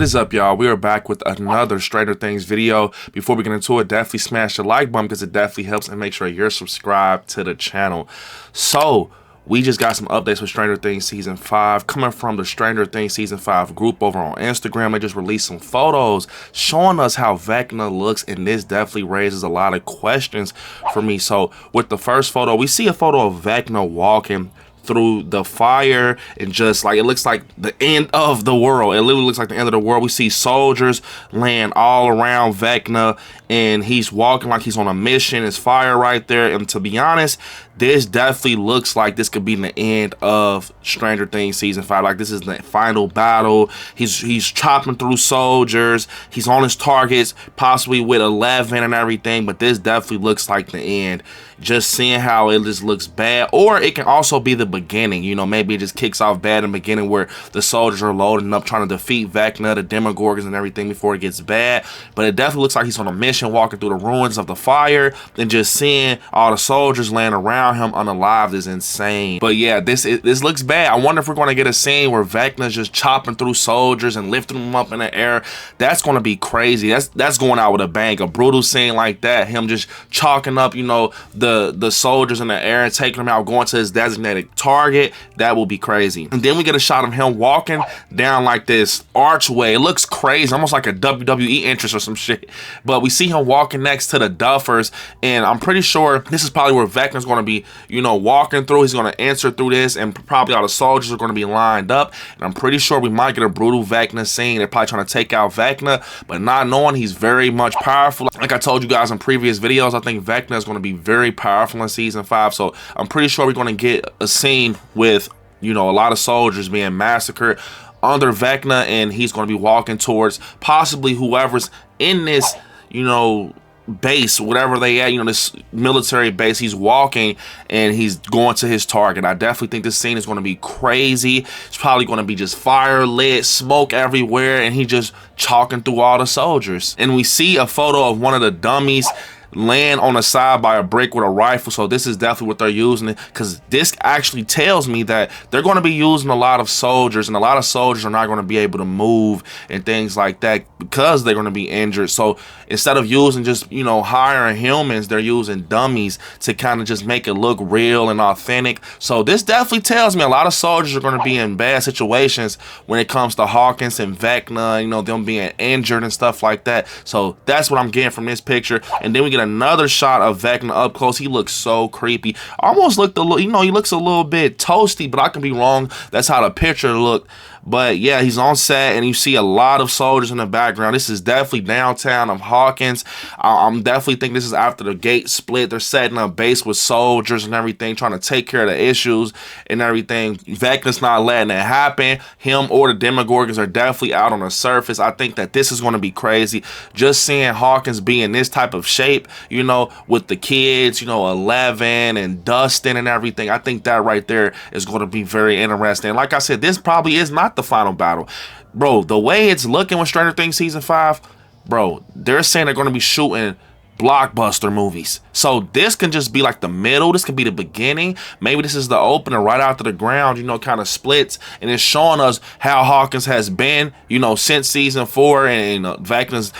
What is up, y'all? We are back with another Stranger Things video. Before we get into it, definitely smash the like button because it definitely helps, and make sure you're subscribed to the channel. So we just got some updates with Stranger Things Season 5 coming from the Stranger Things Season 5 group over on Instagram. They just released some photos showing us how Vecna looks, and this definitely raises a lot of questions for me. So with the first photo, we see a photo of Vecna walking through the fire, and just like it looks like the end of the world. It literally looks like the end of the world. We see soldiers laying all around Vecna, and he's walking like he's on a mission. There's fire right there, and to be honest, this definitely looks like this could be the end of Stranger Things Season 5. Like, this is the final battle. He's chopping through soldiers. He's on his targets, possibly with 11 and everything, but this definitely looks like the end. Just seeing how it just looks bad. Or it can also be the beginning. You know, maybe it just kicks off bad in the beginning where the soldiers are loading up, trying to defeat Vecna, the Demogorgons and everything before it gets bad. But it definitely looks like he's on a mission, walking through the ruins of the fire, and just seeing all the soldiers laying around him unalived is insane. But yeah, this looks bad. I wonder if we're going to get a scene where Vecna's just chopping through soldiers and lifting them up in the air. That's going to be crazy. That's going out with a bang. A brutal scene like that, him just chalking up, you know, the soldiers in the air and taking them out, going to his designated target. That will be crazy. And then we get a shot of him walking down like this archway. It looks crazy, almost like a WWE entrance or some shit. But we see him walking next to the Duffers, and I'm pretty sure this is probably where Vecna's going to be, you know, walking through. He's going to enter through this, and probably all the soldiers are going to be lined up. And I'm pretty sure we might get a brutal Vecna scene. They're probably trying to take out Vecna, but not knowing he's very much powerful. Like I told you guys in previous videos, I think Vecna is going to be very powerful in Season 5. So I'm pretty sure we're going to get a scene with, you know, a lot of soldiers being massacred under Vecna, and he's going to be walking towards possibly whoever's in this, you know, base, whatever they at, you know, this military base. He's walking and he's going to his target. I definitely think this scene is going to be crazy. It's probably going to be just fire lit, smoke everywhere, and he just chalking through all the soldiers. And we see a photo of one of the dummies laying on the side by a brick with a rifle. So this is definitely what they're using it, because this actually tells me that they're going to be using a lot of soldiers, and a lot of soldiers are not going to be able to move and things like that because they're going to be injured. So instead of using just, you know, hiring humans, they're using dummies to kind of just make it look real and authentic. So this definitely tells me a lot of soldiers are going to be in bad situations when it comes to Hawkins and Vecna, you know, them being injured and stuff like that. So that's what I'm getting from this picture. And then we get another shot of Vecna up close. He looks so creepy. Almost looked a little, you know, he looks a little bit toasty, but I could be wrong. That's how the picture looked. But yeah, he's on set, and you see a lot of soldiers in the background. This is definitely downtown of Hawkins. I'm definitely think this is after the gate split. They're setting up base with soldiers and everything, trying to take care of the issues and everything. Vecna's not letting it happen. Him or the Demogorgons are definitely out on the surface. I think that this is going to be crazy. Just seeing Hawkins be in this type of shape, you know, with the kids, you know, 11 and Dustin and everything. I think that right there is going to be very interesting. Like I said, this probably is not the final battle, bro. The way it's looking with Stranger Things Season 5, bro, they're saying they're going to be shooting blockbuster movies. So this can just be like the middle. This could be the beginning. Maybe this is the opener right after the ground, you know, kind of splits, and it's showing us how Hawkins has been, you know, since Season 4, and you know, Vecna's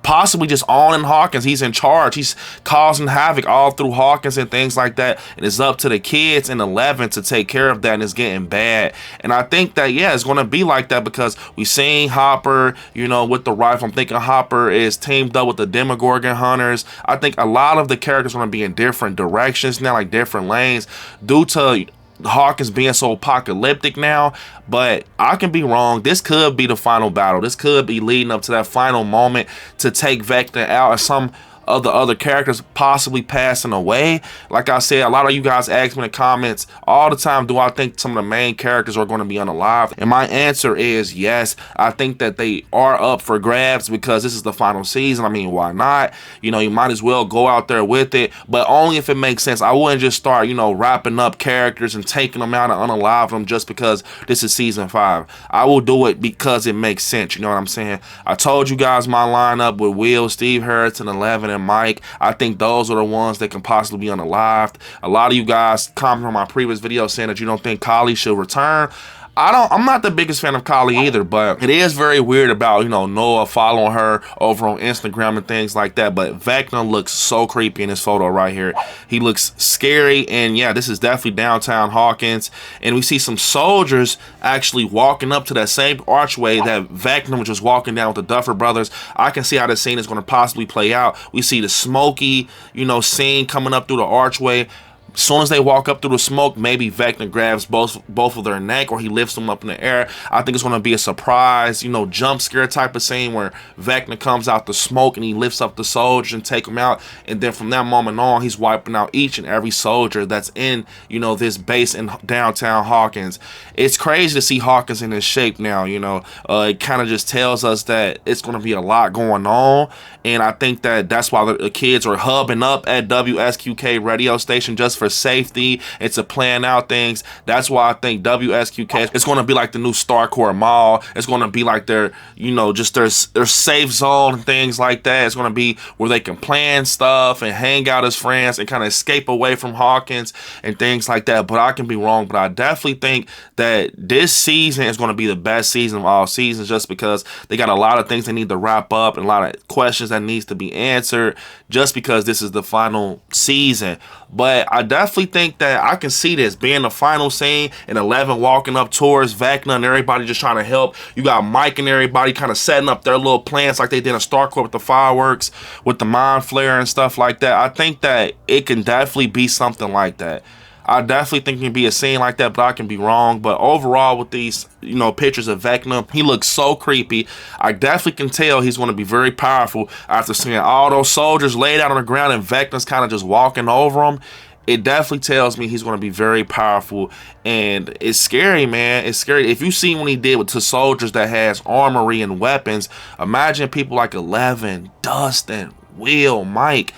possibly just on in Hawkins. He's in charge. He's causing havoc all through Hawkins and things like that. And it's up to the kids in 11 to take care of that, and it's getting bad. And I think that, yeah, it's going to be like that because we seen Hopper, you know, with the rifle. I'm thinking Hopper is teamed up with the Demogorgon hunters. I think a lot of the characters are going to be in different directions now, like different lanes, due to Hawkins being so apocalyptic now. But I can be wrong. This could be the final battle. This could be leading up to that final moment to take Vecna out, or some of the other characters possibly passing away. Like I said, a lot of you guys ask me in the comments all the time, do I think some of the main characters are going to be unalived? And my answer is yes. I think that they are up for grabs because this is the final season. I mean, why not? You know, you might as well go out there with it, but only if it makes sense. I wouldn't just start, you know, wrapping up characters and taking them out and unalive them just because this is Season 5. I will do it because it makes sense. You know what I'm saying? I told you guys my lineup with Will, Steve Harris, and 11 and Mike. I think those are the ones that can possibly be unalived. A lot of you guys comment on my previous video saying that you don't think Kali should return. I'm not the biggest fan of Kylie either, but it is very weird about, you know, Noah following her over on Instagram and things like that. But Vecna looks so creepy in this photo right here. He looks scary, and yeah, this is definitely downtown Hawkins. And we see some soldiers actually walking up to that same archway that Vecna was just walking down with the Duffer Brothers. I can see how this scene is going to possibly play out. We see the smoky, you know, scene coming up through the archway. As soon as they walk up through the smoke, maybe Vecna grabs both of their neck, or he lifts them up in the air. I think it's going to be a surprise, you know, jump scare type of scene where Vecna comes out the smoke and he lifts up the soldiers and take them out. And then from that moment on, he's wiping out each and every soldier that's in, you know, this base in downtown Hawkins. It's crazy to see Hawkins in this shape now, you know. It kind of just tells us that it's going to be a lot going on. And I think that that's why the kids are hubbing up at WSQK radio station, just for safety and to plan out things. That's why I think WSQK is going to be like the new Starcourt Mall. It's going to be like their, you know, just their safe zone and things like that. It's going to be where they can plan stuff and hang out as friends and kind of escape away from Hawkins and things like that. But I can be wrong, but I definitely think that this season is going to be the best season of all seasons, just because they got a lot of things they need to wrap up and a lot of questions that needs to be answered, just because this is the final season. But I definitely think that I can see this being the final scene, and 11 walking up towards Vecna and everybody just trying to help. You got Mike and everybody kind of setting up their little plans like they did in Starcourt with the fireworks, with the mind flare and stuff like that. I think that it can definitely be something like that. I definitely think it can be a scene like that, but I can be wrong. But overall, with these, you know, pictures of Vecna, he looks so creepy. I definitely can tell he's going to be very powerful after seeing all those soldiers laid out on the ground and Vecna's kind of just walking over them. It definitely tells me he's going to be very powerful, and it's scary, man. It's scary. If you see what he did with the soldiers that has armory and weapons, imagine people like 11, Dustin, Will, Mike.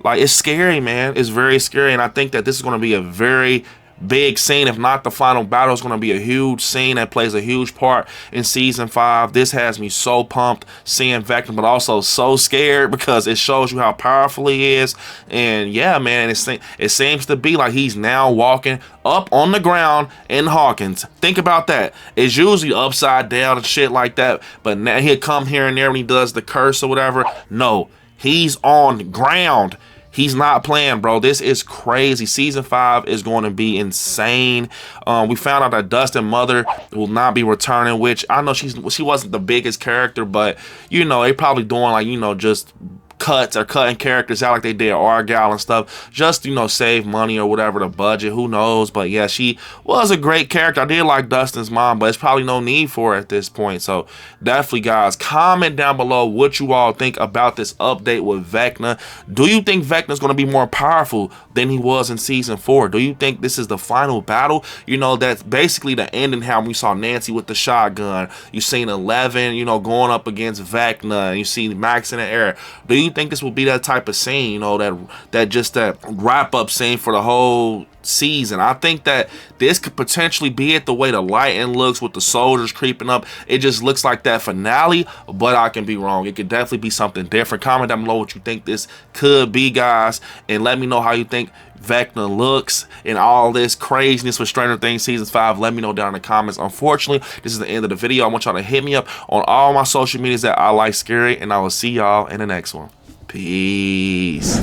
Like, it's scary, man. It's very scary, and I think that this is going to be a very big scene. If not the final battle, is going to be a huge scene that plays a huge part in season 5. This has me so pumped seeing Vecna, but also so scared because it shows you how powerful he is. And yeah, man, it seems to be like he's now walking up on the ground in Hawkins. Think about that. It's usually upside down and shit like that, but now he'll come here and there when he does the curse or whatever. No, he's on the ground. He's not playing, bro. This is crazy. Season 5 is going to be insane. We found out that Dustin's mother will not be returning, which I know she wasn't the biggest character, but, you know, they probably doing, like, you know, just cuts or cutting characters out like they did Argyle and stuff, just, you know, save money or whatever, the budget, who knows. But yeah, she was a great character. I did like Dustin's mom, but it's probably no need for it at this point. So definitely, guys, comment down below what you all think about this update with Vecna. Do you think Vecna's going to be more powerful than he was in season 4? Do you think this is the final battle? You know, that's basically the ending how we saw Nancy with the shotgun. You seen 11, you know, going up against Vecna, and you see Max in the air. Do you think this will be that type of scene, you know, that wrap-up scene for the whole season? I think that this could potentially be it, the way the lighting looks with the soldiers creeping up. It just looks like that finale, but I can be wrong. It could definitely be something different. Comment down below what you think this could be, guys, and let me know how you think Vecna looks and all this craziness with Stranger Things season 5. Let me know down in the comments. Unfortunately, this is the end of the video. I want y'all to hit me up on all my social medias at ILIKESCARY, and I will see y'all in the next one. Peace.